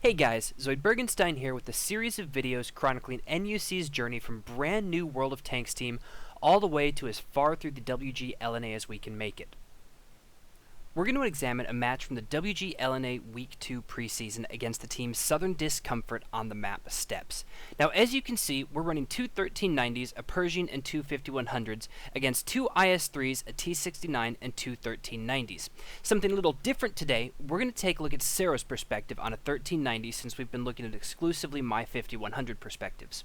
Hey guys, zoidbergenstein here with a series of videos chronicling NUC's journey from brand new World of Tanks team all the way to as far through the WGLNA as we can make it. We're going to examine a match from the WGLNA Week 2 preseason against the team Southern Discomfort on the map Steps. Now as you can see, we're running two 1390s, a Persian and two 5100s against two IS-3s, a T69 and two 1390s. Something a little different today, we're going to take a look at Serh's perspective on a 1390 since we've been looking at exclusively my 5100 perspectives.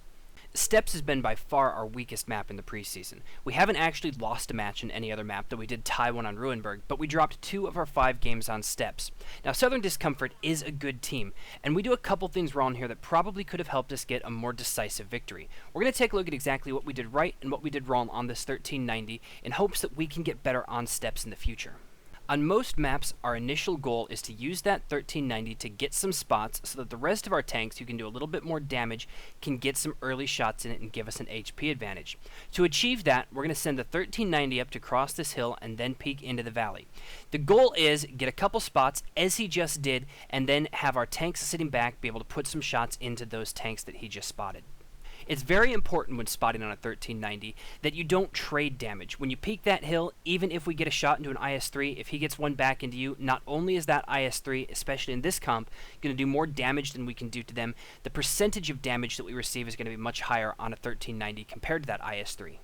Steps has been by far our weakest map in the preseason. We haven't actually lost a match in any other map, though we did tie one on Ruinberg, but we dropped 2 of our 5 games on Steps. Now Southern Discomfort is a good team, and we do a couple things wrong here that probably could have helped us get a more decisive victory. We're going to take a look at exactly what we did right and what we did wrong on this 1390 in hopes that we can get better on Steps in the future. On most maps, our initial goal is to use that 1390 to get some spots so that the rest of our tanks who can do a little bit more damage can get some early shots in it and give us an HP advantage. To achieve that, we're going to send the 1390 up to cross this hill and then peek into the valley. The goal is get a couple spots, as he just did, and then have our tanks sitting back be able to put some shots into those tanks that he just spotted. It's very important when spotting on a 1390 that you don't trade damage. When you peek that hill, even if we get a shot into an IS-3, if he gets one back into you, not only is that IS-3, especially in this comp, going to do more damage than we can do to them, the percentage of damage that we receive is going to be much higher on a 1390 compared to that IS-3.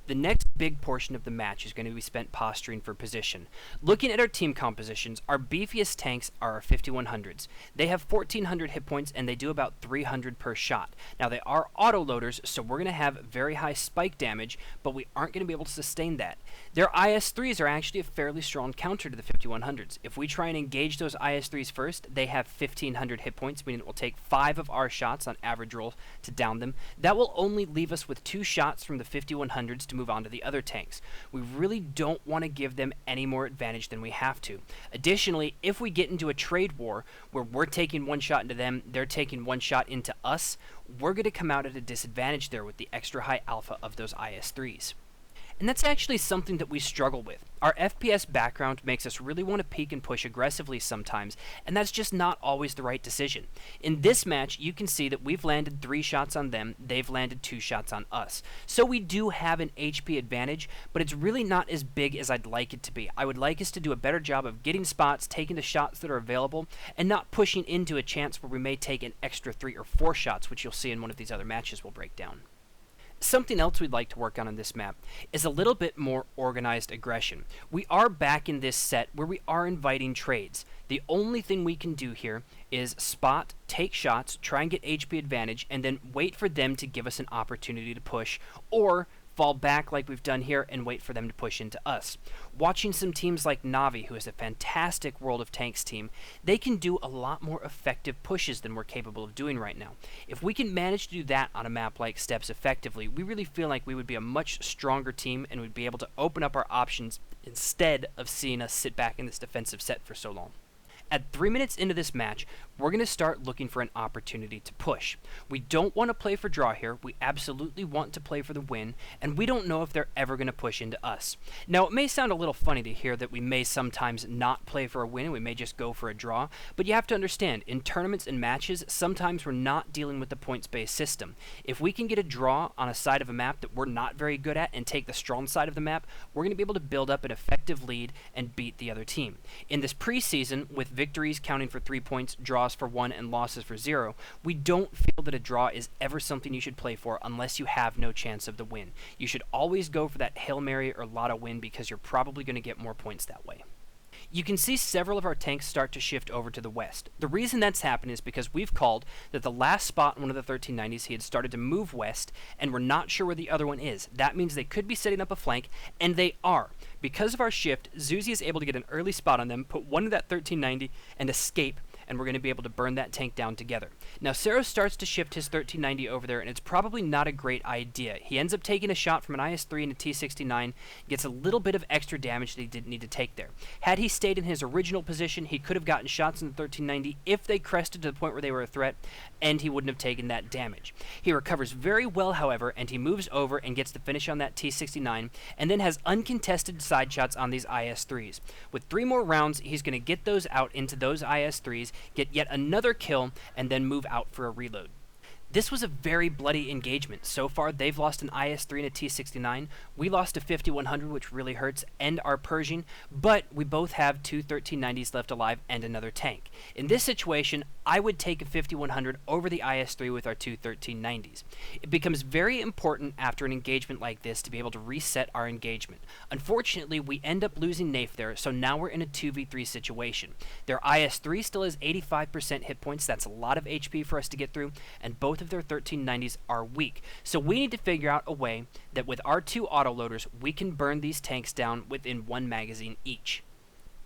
The next big portion of the match is going to be spent posturing for position. Looking at our team compositions, our beefiest tanks are our 5100s. They have 1400 hit points and they do about 300 per shot. Now they are auto-loaders, so we're going to have very high spike damage, but we aren't going to be able to sustain that. Their IS-3s are actually a fairly strong counter to the 5100s. If we try and engage those IS-3s first, they have 1500 hit points, meaning it will take 5 of our shots on average roll to down them. That will only leave us with 2 shots from the 5100s to move on to the other tanks. We really don't want to give them any more advantage than we have to. Additionally, if we get into a trade war where we're taking one shot into them, they're taking one shot into us, we're going to come out at a disadvantage there with the extra high alpha of those IS-3s. And that's actually something that we struggle with. Our FPS background makes us really want to peek and push aggressively sometimes, and that's just not always the right decision. In this match, you can see that we've landed 3 shots on them, they've landed 2 shots on us. So we do have an HP advantage, but it's really not as big as I'd like it to be. I would like us to do a better job of getting spots, taking the shots that are available, and not pushing into a chance where we may take an extra 3 or 4 shots, which you'll see in one of these other matches we'll break down. Something else we'd like to work on this map is a little bit more organized aggression. We are back in this set where we are inviting trades. The only thing we can do here is spot, take shots, try and get HP advantage, and then wait for them to give us an opportunity to push, or fall back like we've done here and wait for them to push into us. Watching some teams like Navi, who is a fantastic World of Tanks team, they can do a lot more effective pushes than we're capable of doing right now. If we can manage to do that on a map like Steps effectively, we really feel like we would be a much stronger team and would be able to open up our options instead of seeing us sit back in this defensive set for so long. At 3 minutes into this match, we're going to start looking for an opportunity to push. We don't want to play for draw here, we absolutely want to play for the win, and we don't know if they're ever going to push into us. Now it may sound a little funny to hear that we may sometimes not play for a win and we may just go for a draw, but you have to understand, in tournaments and matches, sometimes we're not dealing with the points-based system. If we can get a draw on a side of a map that we're not very good at and take the strong side of the map, we're going to be able to build up an effective lead and beat the other team. In this preseason, with victories counting for 3 points, draws for 1, and losses for 0, we don't feel that a draw is ever something you should play for unless you have no chance of the win. You should always go for that Hail Mary or Lotto win because you're probably going to get more points that way. You can see several of our tanks start to shift over to the west. The reason that's happened is because we've called that the last spot in one of the 1390s he had started to move west, and we're not sure where the other one is. That means they could be setting up a flank, and they are. Because of our shift, Zuzi is able to get an early spot on them, put one to that 1390, and escape, and we're going to be able to burn that tank down together. Now Serh0 starts to shift his 1390 over there, and it's probably not a great idea. He ends up taking a shot from an IS-3 and a T69, gets a little bit of extra damage that he didn't need to take there. Had he stayed in his original position, he could have gotten shots in the 1390 if they crested to the point where they were a threat, and he wouldn't have taken that damage. He recovers very well, however, and he moves over and gets the finish on that T69, and then has uncontested side shots on these IS-3s. With 3 more rounds, he's going to get those out into those IS-3s, get yet another kill, and then move out for a reload. This was a very bloody engagement. So far, they've lost an IS-3 and a T-69. We lost a 5100, which really hurts, and our Pershing, but we both have two 1390s left alive and another tank. In this situation, I would take a 5100 over the IS-3 with our two 1390s. It becomes very important after an engagement like this to be able to reset our engagement. Unfortunately, we end up losing Nafe there, so now we're in a 2v3 situation. Their IS-3 still has 85% hit points. That's a lot of HP for us to get through, and both of their 1390s are weak. So we need to figure out a way that with our two autoloaders, we can burn these tanks down within one magazine each.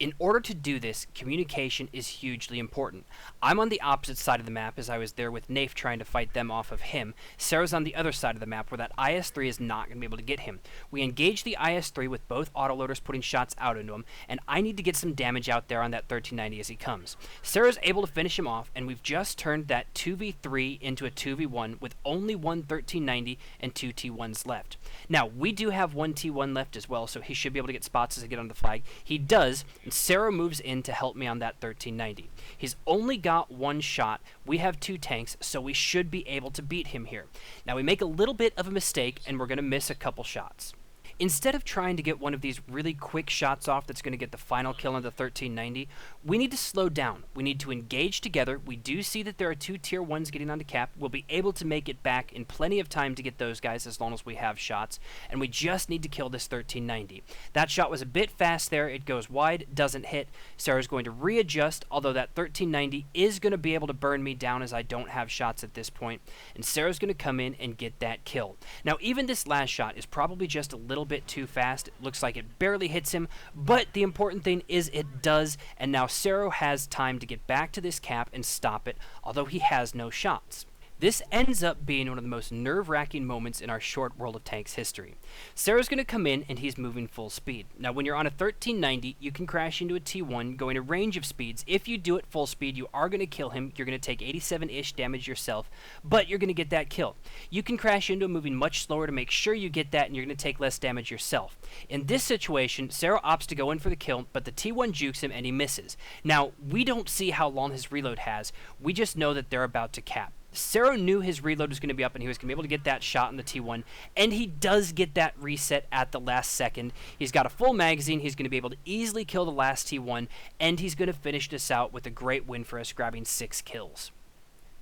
In order to do this, communication is hugely important. I'm on the opposite side of the map as I was there with Nafe trying to fight them off of him. Serh's on the other side of the map where that IS-3 is not going to be able to get him. We engage the IS-3 with both autoloaders putting shots out into him, and I need to get some damage out there on that 1390 as he comes. Serh's able to finish him off, and we've just turned that 2v3 into a 2v1 with only one 1390 and two T1s left. Now, we do have one T1 left as well, so he should be able to get spots as I get on the flag. He does, and Serh0 moves in to help me on that 1390. He's only got one shot. We have two tanks, so we should be able to beat him here. Now, we make a little bit of a mistake, and we're going to miss a couple shots. Instead of trying to get one of these really quick shots off that's going to get the final kill on the 1390, we need to slow down. We need to engage together. We do see that there are two tier 1s getting onto cap. We'll be able to make it back in plenty of time to get those guys as long as we have shots, and we just need to kill this 1390. That shot was a bit fast there. It goes wide, doesn't hit. Serh's going to readjust, although that 1390 is going to be able to burn me down as I don't have shots at this point, and Serh's going to come in and get that kill. Now, even this last shot is probably just a little bit too fast. It looks like it barely hits him, but the important thing is it does, and now Serh0 has time to get back to this cap and stop it, although he has no shots. This ends up being one of the most nerve-wracking moments in our short World of Tanks history. Serh's going to come in, and he's moving full speed. Now, when you're on a 1390, you can crash into a T1 going a range of speeds. If you do it full speed, you are going to kill him. You're going to take 87-ish damage yourself, but you're going to get that kill. You can crash into him moving much slower to make sure you get that, and you're going to take less damage yourself. In this situation, Serh0 opts to go in for the kill, but the T1 jukes him, and he misses. Now, we don't see how long his reload has. We just know that they're about to cap. Serh0 knew his reload was going to be up and he was going to be able to get that shot in the T1, and he does get that reset at the last second. He's got a full magazine, he's going to be able to easily kill the last T1, and he's going to finish this out with a great win for us, grabbing 6 kills.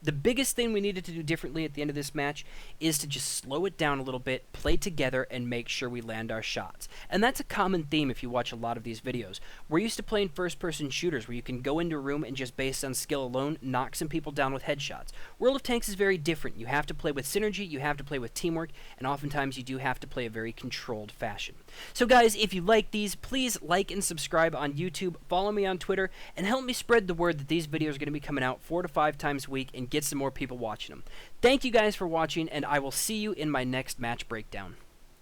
The biggest thing we needed to do differently at the end of this match is to just slow it down a little bit, play together, and make sure we land our shots. And that's a common theme if you watch a lot of these videos. We're used to playing first-person shooters where you can go into a room and just based on skill alone, knock some people down with headshots. World of Tanks is very different. You have to play with synergy, you have to play with teamwork, and oftentimes you do have to play a very controlled fashion. So guys, if you like these, please like and subscribe on YouTube, follow me on Twitter, and help me spread the word that these videos are going to be coming out 4 to 5 times a week and get some more people watching them. Thank you guys for watching, and I will see you in my next match breakdown.